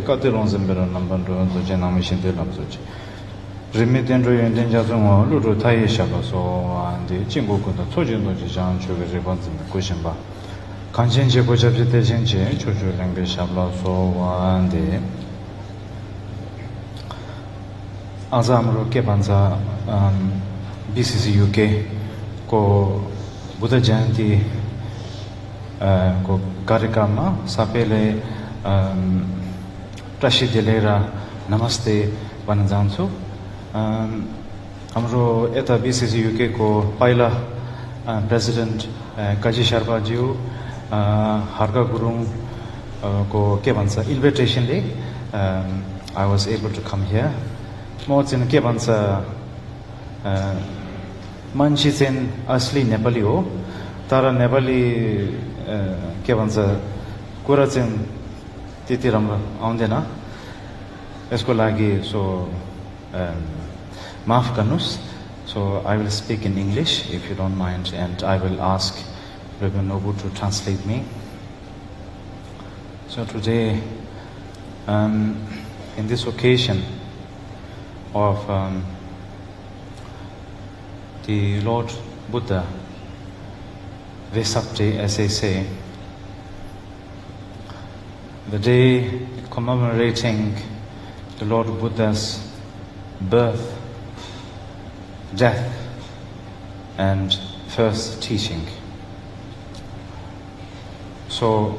Katirong Zimbera number to generation de Lamsuch. Remittent in Jazum, Lulu Tai Shabaso, and the Chingoku, the Tojin Jan, Sugar Ribbons in the Kushimba. Conscience Kojapitation, Chuchu language Shabla, so and the Azamro Kebanza, BCC UK, Ko Buddha Jayanti, Ko Karikama, Sapele, Rashid Delera, Namaste, Vanzansu. Amro Eta BCC UK ko Paila President Kaji Sharma Jiu, Harga Gurung ko Kebansa invitation day. I was able to come here. Mods in Kebansa Manchisen Asli Nepali o Tara Nepali Kebansa Kuratsin Titiram Aundena Eskolagi so Maaf Kanus. So I will speak in English if you don't mind, and I will ask Reverend Nobu to translate me. So today, in this occasion of the Lord Buddha Vesak Day, as they say, the day commemorating the Lord Buddha's birth, death, and first teaching. So,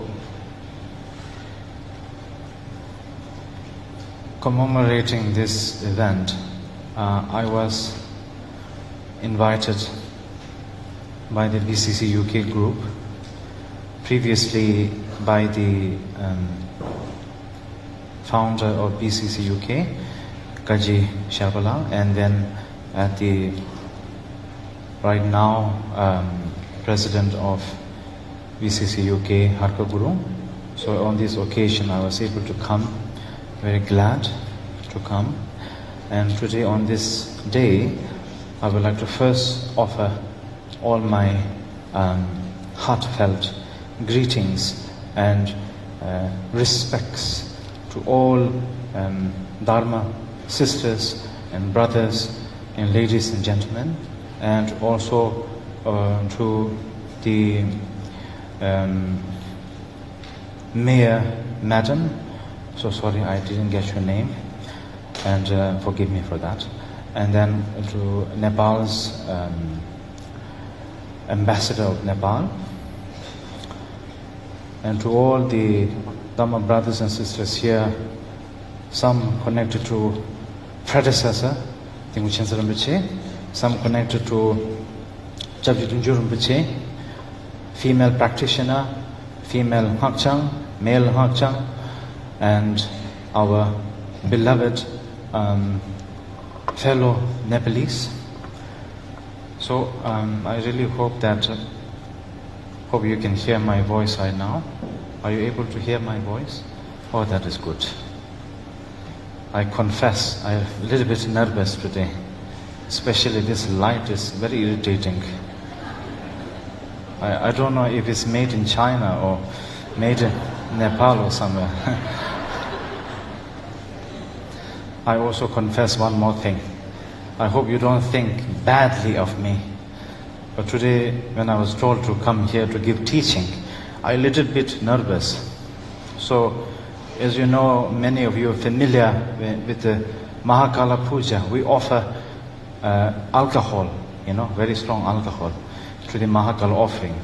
commemorating this event, I was invited by the BCC UK group, previously by the founder of BCC UK, Kaji Sharpala, and then at the right now president of BCC UK, Harka Guru. So on this occasion I was able to come, very glad to come. And today on this day, I would like to first offer all my heartfelt greetings and respects to all Dharma sisters and brothers and ladies and gentlemen, and also to the Mayor Madam. So sorry I didn't get your name, and forgive me for that. And then to Nepal's Ambassador of Nepal, and to all the Dhamma brothers and sisters here, some connected to predecessor, Tinguchen Rinpoche, some connected to Jabji Tunju Rinpoche, female practitioner, female Hakchang, male Hakchang, and our beloved fellow Nepalese. So I really hope you can hear my voice right now. Are you able to hear my voice? Oh, that is good. I confess I'm a little bit nervous today. Especially this light is very irritating. I don't know if it's made in China or made in Nepal or somewhere. I also confess one more thing. I hope you don't think badly of me. But today, when I was told to come here to give teaching, I'm a little bit nervous. So, as you know, many of you are familiar with the Mahakala Puja. We offer alcohol, very strong alcohol to the Mahakala offering.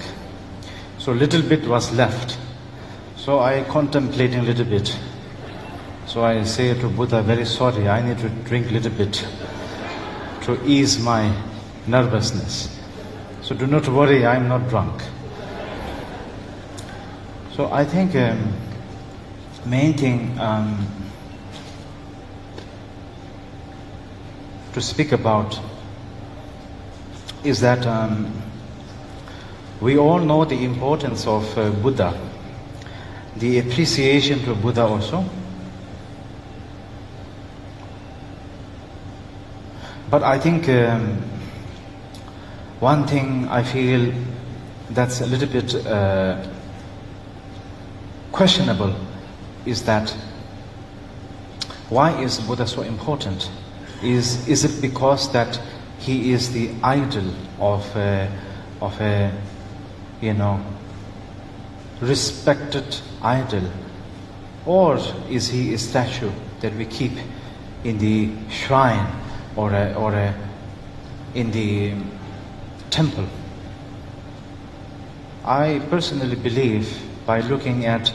So a little bit was left. So I contemplating a little bit. So I say to Buddha, very sorry, I need to drink a little bit to ease my nervousness. So do not worry, I'm not drunk. So I think main thing to speak about is that we all know the importance of Buddha, the appreciation to Buddha also. But I think one thing I feel that's a little bit questionable is that Why is Buddha so important? Is it because that he is the idol of a respected idol, or is he a statue that we keep in the shrine or in the temple? I personally believe, by looking at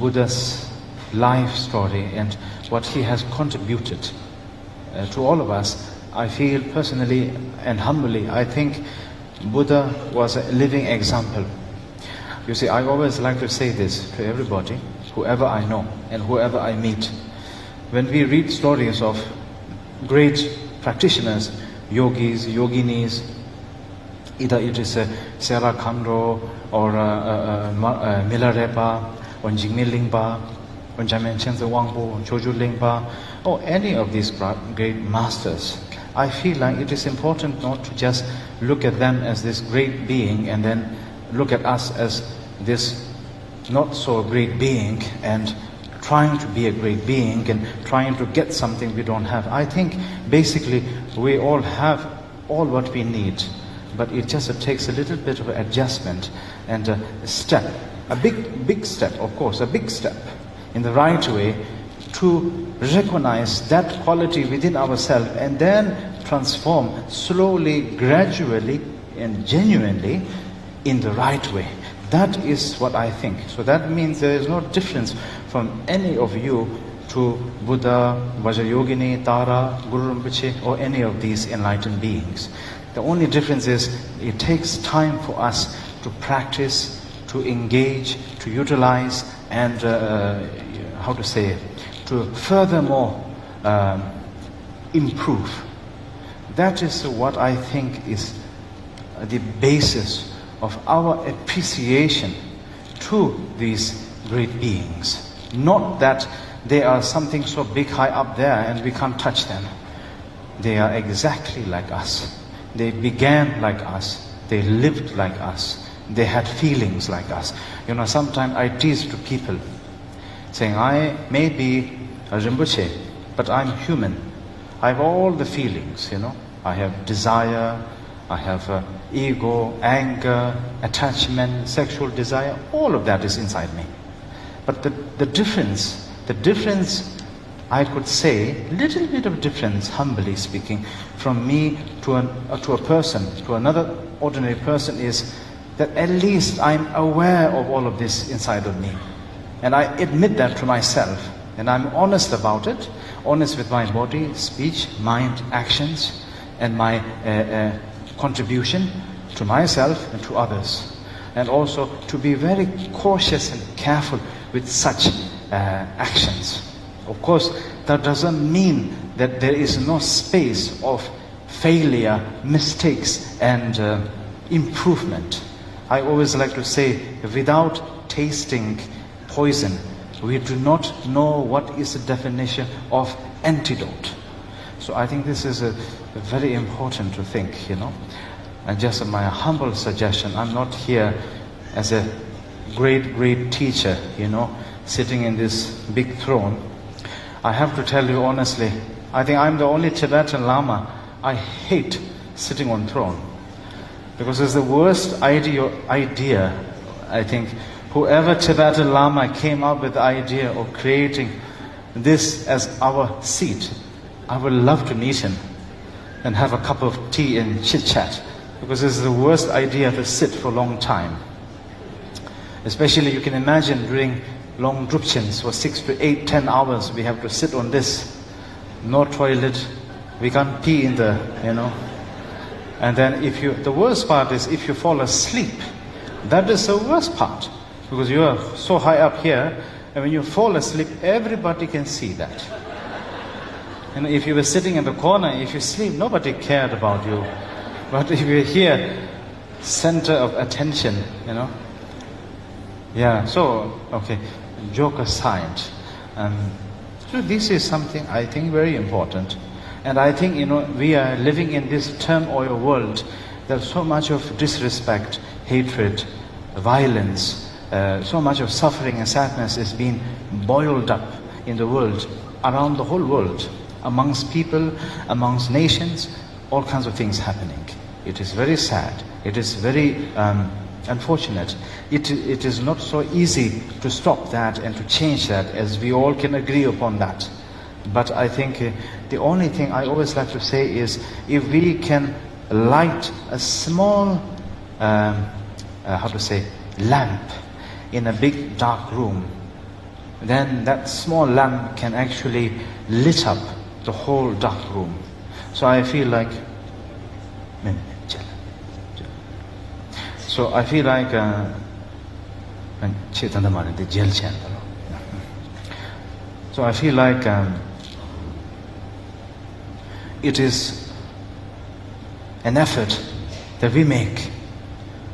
Buddha's life story and what he has contributed to all of us, I feel personally and humbly, I think Buddha was a living example. You see, I always like to say this to everybody, whoever I know and whoever I meet. When we read stories of great practitioners, yogis, yoginis, either it is Sera Khandro or Milarepa or Jigme Lingpa or Jamen Chenze Wangpo, Choju Lingpa, or any of these great masters, I feel like it is important not to just look at them as this great being and then look at us as this not so great being and trying to be a great being and trying to get something we don't have. I think basically we all have all what we need, but it just takes a little bit of adjustment and a step, a big step, of course, a big step in the right way to recognize that quality within ourselves and then transform slowly, gradually and genuinely in the right way. That is what I think. So that means there is no difference from any of you to Buddha, Vajrayogini, Tara, Guru Rinpoche, or any of these enlightened beings. The only difference is it takes time for us to practice, to engage, to utilize, and to furthermore improve. That is what I think is the basis of our appreciation to these great beings. Not that they are something so big high up there and we can't touch them. They are exactly like us. They began like us. They lived like us. They had feelings like us. Sometimes I tease to people saying, I may be a Rinpoche, but I'm human. I have all the feelings, I have desire, I have ego, anger, attachment, sexual desire, all of that is inside me. But the difference, I could say, little bit of difference, humbly speaking, from me to a person, to another ordinary person, is that at least I'm aware of all of this inside of me. And I admit that to myself. And I'm honest about it, honest with my body, speech, mind, actions, and my contribution to myself and to others. And also to be very cautious and careful with such actions. Of course, that doesn't mean that there is no space of failure, mistakes, and improvement. I always like to say, without tasting poison, we do not know what is the definition of antidote. So I think this is a very important to think, And just my humble suggestion, I'm not here as a great teacher, sitting in this big throne. I have to tell you honestly, I think I'm the only Tibetan Lama. I hate sitting on throne. Because it's the worst idea, I think. Whoever Tibetan Lama came up with the idea of creating this as our seat, I would love to meet him and have a cup of tea and chit-chat. Because this is the worst idea to sit for a long time. Especially you can imagine during long drupchins for 6 to 8, 10 hours we have to sit on this. No toilet, we can't pee in the, And then the worst part is if you fall asleep. That is the worst part. Because you are so high up here, and when you fall asleep, everybody can see that. And if you were sitting in the corner, if you sleep, nobody cared about you. But if you're here, center of attention, Yeah, so, okay, joke aside. So this is something I think very important. And I think, we are living in this turmoil world. There's so much of disrespect, hatred, violence, so much of suffering and sadness is being boiled up in the world, around the whole world, amongst people, amongst nations, all kinds of things happening. It is very sad. It is very unfortunate. It is not so easy to stop that and to change that, as we all can agree upon that. But I think the only thing I always like to say is, if we can light a small, lamp in a big dark room, then that small lamp can actually lit up the whole dark room. So I feel like, it is an effort that we make.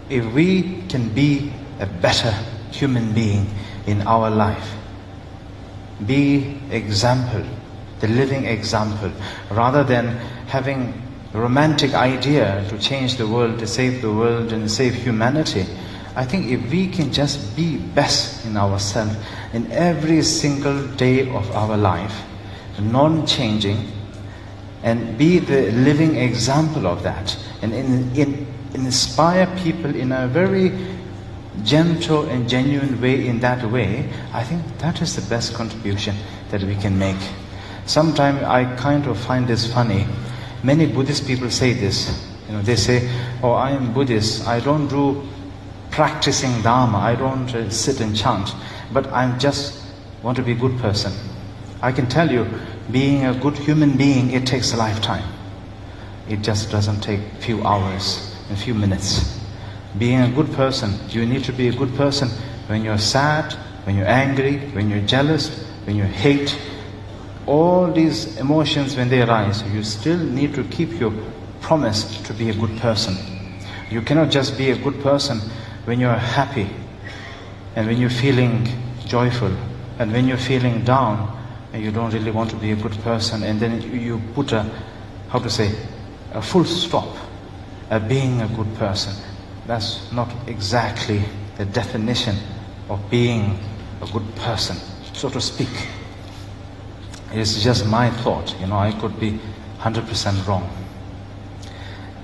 If we can be a better human being in our life, be example, the living example, rather than having a romantic idea to change the world, to save the world and save humanity. I think if we can just be best in ourselves in every single day of our life, non-changing, and be the living example of that, and inspire people in a very gentle and genuine way, in that way, I think that is the best contribution that we can make. Sometimes I kind of find this funny. Many Buddhist people say this. They say, "Oh, I am Buddhist. I don't do practicing Dharma. I don't sit and chant. But I just want to be a good person." I can tell you, being a good human being, it takes a lifetime. It just doesn't take a few hours, a few minutes. Being a good person, you need to be a good person when you're sad, when you're angry, when you're jealous, when you hate. All these emotions, when they arise, you still need to keep your promise to be a good person. You cannot just be a good person when you're happy, and when you're feeling joyful, and when you're feeling down, and you don't really want to be a good person, and then you put a full stop at being a good person. That's not exactly the definition of being a good person, so to speak. It's just my thought, I could be 100% wrong.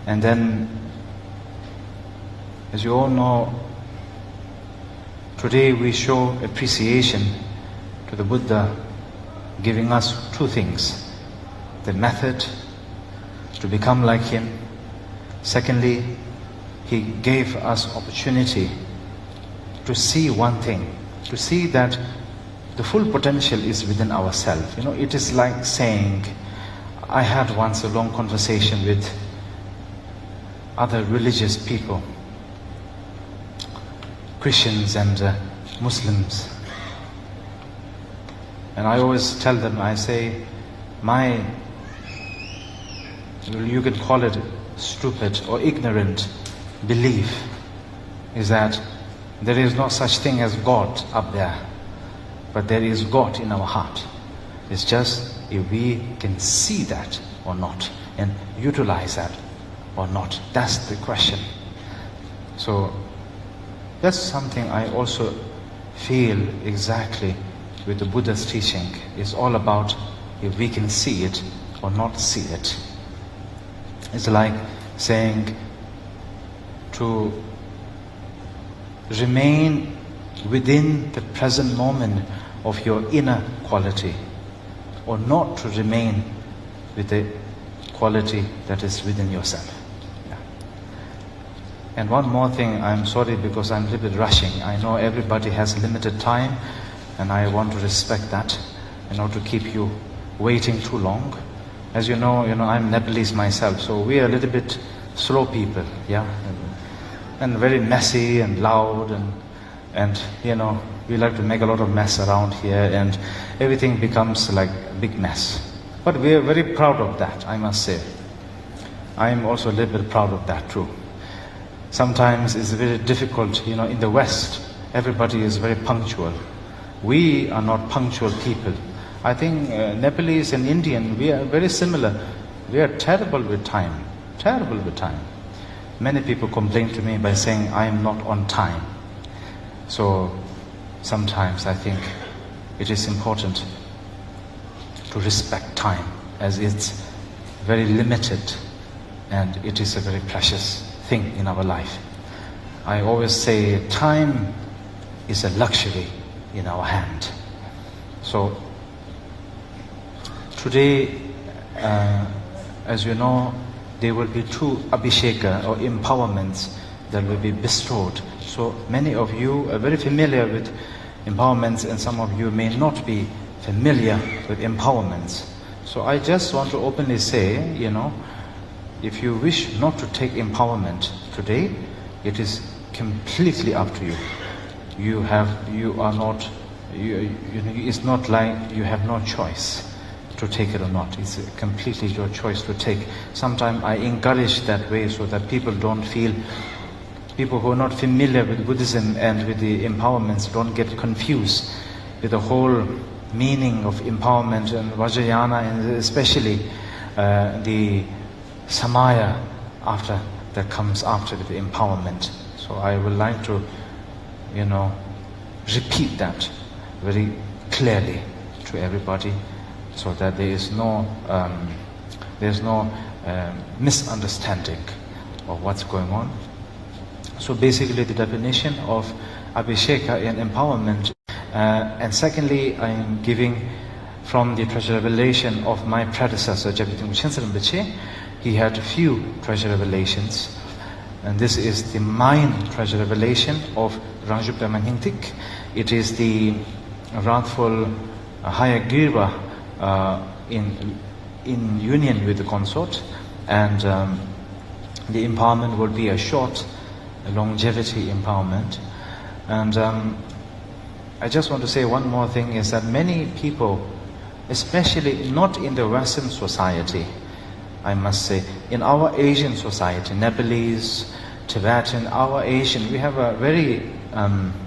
And then, as you all know, today we show appreciation to the Buddha, giving us two things: the method to become like him. Secondly, he gave us opportunity to see one thing, to see that the full potential is within ourselves. It is like saying, I had once a long conversation with other religious people, Christians and Muslims. And I always tell them, I say, you can call it stupid or ignorant belief, is that there is no such thing as God up there, but there is God in our heart. It's just if we can see that or not, and utilize that or not. That's the question. So that's something I also feel exactly with the Buddha's teaching. It's all about if we can see it or not see it. It's like saying to remain within the present moment of your inner quality, or not to remain with the quality that is within yourself. Yeah. And one more thing, I'm sorry because I'm a little bit rushing. I know everybody has limited time, and I want to respect that, not to keep you waiting too long. As you know, I'm Nepalese myself, so we are a little bit slow people, yeah, and very messy and loud, and we like to make a lot of mess around here, and everything becomes like a big mess. But we are very proud of that, I must say. I am also a little bit proud of that too. Sometimes it's very difficult, in the West, everybody is very punctual. We are not punctual people. I think Nepalese and Indian, we are very similar. We are terrible with time. Terrible with time. Many people complain to me by saying I am not on time. So sometimes I think it is important to respect time, as it's very limited and it is a very precious thing in our life. I always say time is a luxury in our hand. So today, as you know, there will be 2 abhisheka or empowerments that will be bestowed. So many of you are very familiar with empowerments, and some of you may not be familiar with empowerments. So I just want to openly say, if you wish not to take empowerment today, it is completely up to you. It's not like you have no choice to take it or not. It's completely your choice to take. Sometimes I encourage that way so that people who are not familiar with Buddhism and with the empowerments don't get confused with the whole meaning of empowerment and Vajrayana, and especially the Samaya that comes after the empowerment. So I would like to, repeat that very clearly to everybody, so that there's no misunderstanding of what's going on. So basically the definition of Abhisheka and empowerment. And secondly, I am giving from the treasure revelation of my predecessor, Jabitin Chinsaram Rinpoche. He had a few treasure revelations. And this is the mind treasure revelation of Rangjupta Manhingtik. It is the wrathful Hayagriva in union with the consort. And the empowerment will be a short longevity empowerment. And I just want to say one more thing, is that many people, especially not in the Western society, I must say, in our Asian society, Nepalese, Tibetan, our Asian, we have a very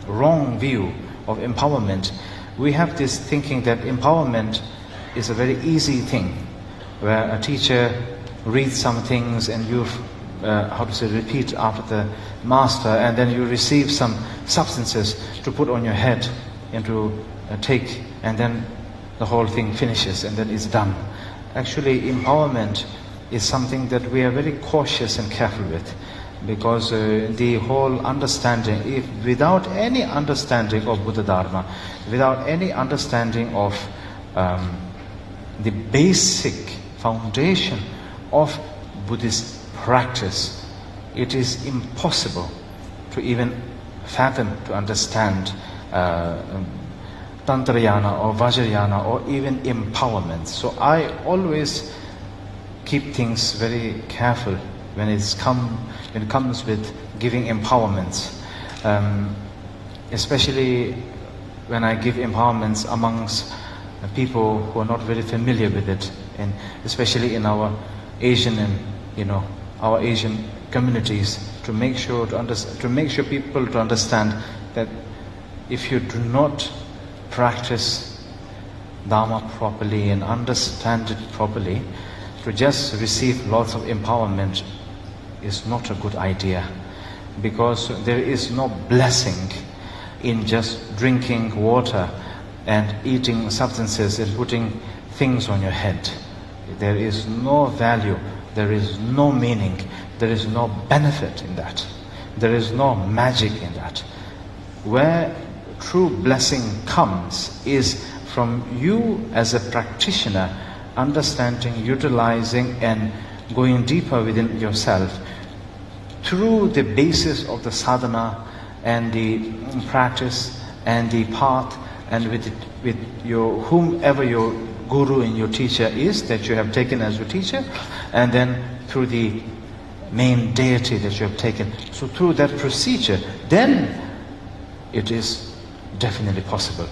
wrong view of empowerment. We have this thinking that empowerment is a very easy thing, where a teacher reads some things and you repeat after the master, and then you receive some substances to put on your head and to take, and then the whole thing finishes and then it's done. Actually, empowerment is something that we are very cautious and careful with, because the whole understanding, if without any understanding of Buddha Dharma, without any understanding of the basic foundation of Buddhist practice, it is impossible to even fathom, to understand Tantrayana or Vajrayana or even empowerment. So I always keep things very careful when it comes with giving empowerments, especially when I give empowerments amongst people who are not very familiar with it, and especially in our Asian and our Asian communities, to make sure people to understand that if you do not practice Dharma properly and understand it properly, to just receive lots of empowerment is not a good idea, because there is no blessing in just drinking water and eating substances and putting things on your head. There is no value, there is no meaning, there is no benefit in that. There is no magic in that. Where true blessing comes is from you as a practitioner understanding, utilizing and going deeper within yourself through the basis of the sadhana and the practice and the path, and with your whomever your guru and your teacher is that you have taken as your teacher, and then through the main deity that you have taken. So through that procedure, then it is definitely possible.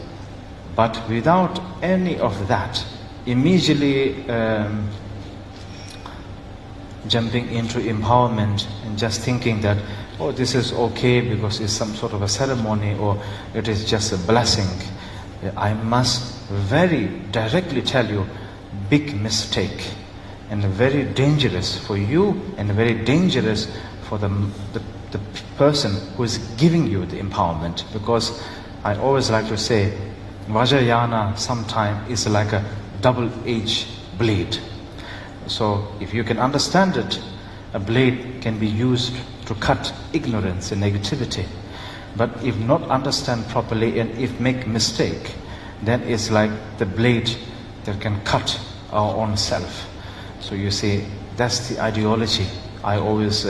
But without any of that, immediately jumping into empowerment and just thinking that, oh, this is okay because it's some sort of a ceremony or it is just a blessing, I must very directly tell you, big mistake, and very dangerous for you and very dangerous for the person who is giving you the empowerment. Because I always like to say, Vajrayana sometimes is like a double-edged blade. So if you can understand it, a blade can be used to cut ignorance and negativity. But if not understand properly and if make mistake, then it's like the blade that can cut our own self. So you see, that's the ideology I always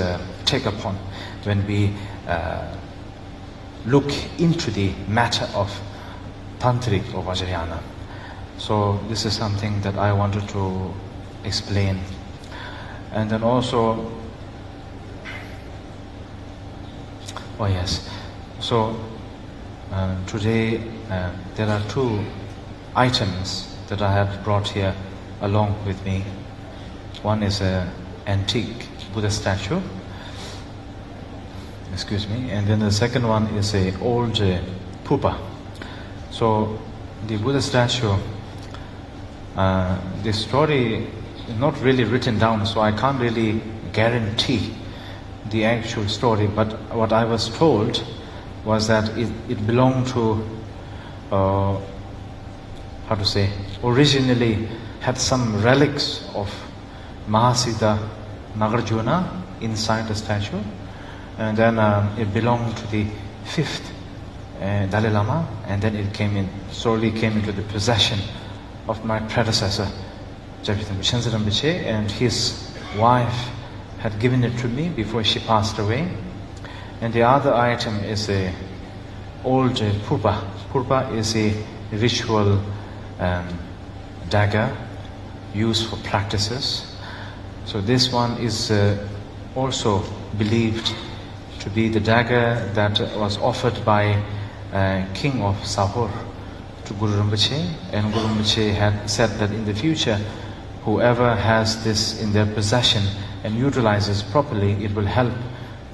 take upon when we look into the matter of Tantric or Vajrayana. So this is something that I wanted to explain. And then also, oh yes, so today there are two items that I have brought here along with me. One is an antique Buddha statue, excuse me, and then the second one is an old pupa. So the Buddha statue, the story is not really written down, so I can't really guarantee the actual story, but what I was told was that it belonged to, originally had some relics of Mahasiddha Nagarjuna inside the statue, and then it belonged to the fifth Dalai Lama, and then it slowly came into the possession of my predecessor, Jagdish Chenzeram Rinpoche, and his wife had given it to me before she passed away. And the other item is a old purpa. Purpa is a ritual dagger used for practices. So this one is also believed to be the dagger that was offered by King of Sahur to Guru Rinpoche, and Guru Rinpoche had said that in the future, whoever has this in their possession and utilizes properly, it will help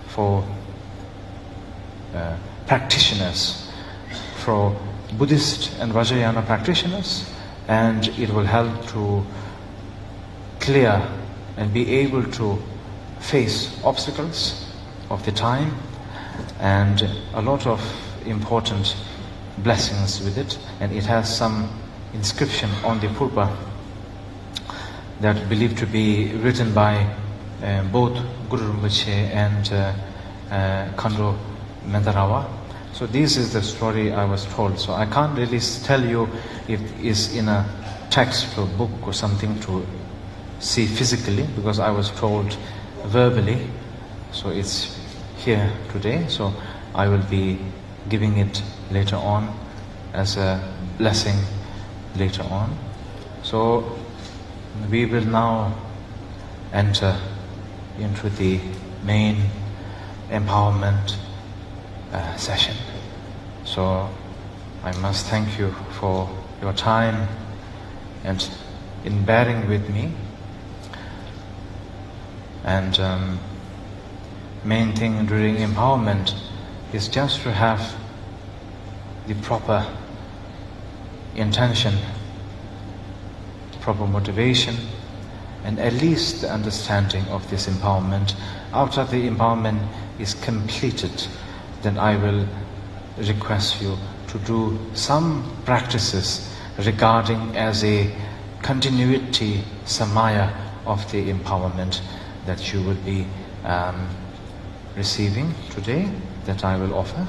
for practitioners, for Buddhist and Vajrayana practitioners, and it will help to clear and be able to face obstacles of the time, and a lot of important blessings with it. And it has some inscription on the purpa that believed to be written by both Guru Rinpoche and Khandro Mendarawa. So this is the story I was told. So I can't really tell you if it's in a text or book or something to see physically, because I was told verbally. So it's here today. So I will be giving it later on as a blessing later on. So we will now enter into the main empowerment session. So I must thank you for your time and in bearing with me. And main thing during empowerment is just to have the proper intention, proper motivation, and at least the understanding of this empowerment. After the empowerment is completed, then I will request you to do some practices regarding as a continuity samaya of the empowerment that you will be receiving today, that I will offer.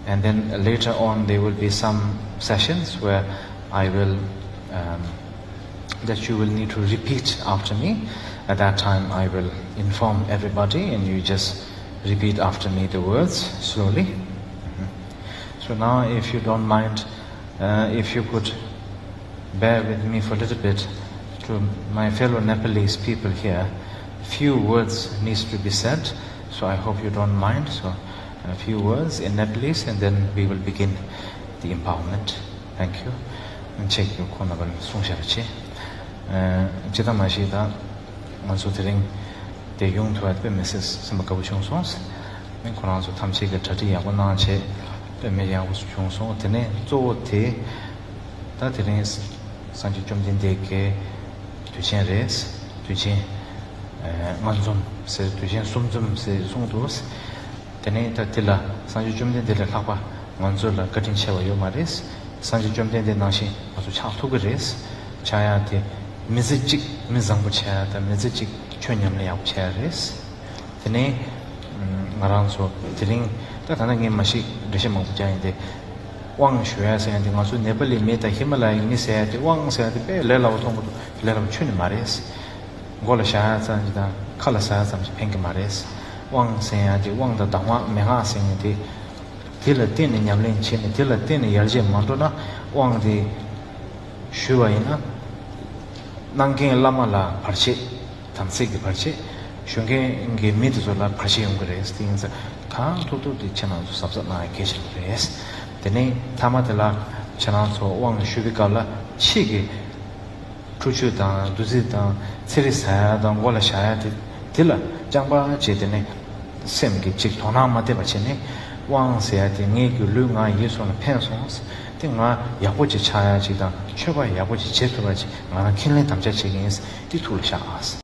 And then later on there will be some sessions where I will that you will need to repeat after me. At that time I will inform everybody and you just repeat after me the words slowly. So now, if you don't mind, if you could bear with me for a little bit, to my fellow Nepalese people here, few words needs to be said, so I hope you don't mind. So a few words in Nepalese and then we will begin the empowerment. Thank you. Check your corner sungshachi. Chitamashida Mansutering the young to at Mrs. Samakavuchung songs. When Koranzo Tamsika Tati Yagunache, the Media was Chungson, Tene, Zote, that is Sanji Jumdin Deke, Tuchen Res, Tuchen Manzum, says Tuchen Sumzum, says Sumdos, Tene Tatilla, Sanji Jumdin de la Kapa, Manzula, cutting Shava Yomaris, Sanji Jumdin de Nashi, Masucha Tugaris, chayate mizichik mizangbu chayata mizichik chonyamle yak chayares tene ngaranso tiling ta tana nge mashi deshe mangbu chayande wang shuya sayante ngasu nepali meta himalaya ni sayate wang sayate pe lelaw tongbu lelaw chuni mares gola shayata jida kala sayata penki mares wang sayate wang da dangwa meha sayante tila tene nyamlen chene tila tene yarje mando na wang de shuwa ina nangeng lama la parche tamse ki parche shunge nge midu la parche yung res tinza ka to di chana so sabsa na keshe res tene tamata la chana so wang shubi ka la chi ge chuchu da duzi da tsiri saya da ngola shaya tila jangba che tene sem ki chik thona ma de ba chene wang saya de nge gu lu nga yeso na pen sons nga yaboji chaya ji da cheba yaboji cheto ba ji nga kinle tamja chegin di tul sha as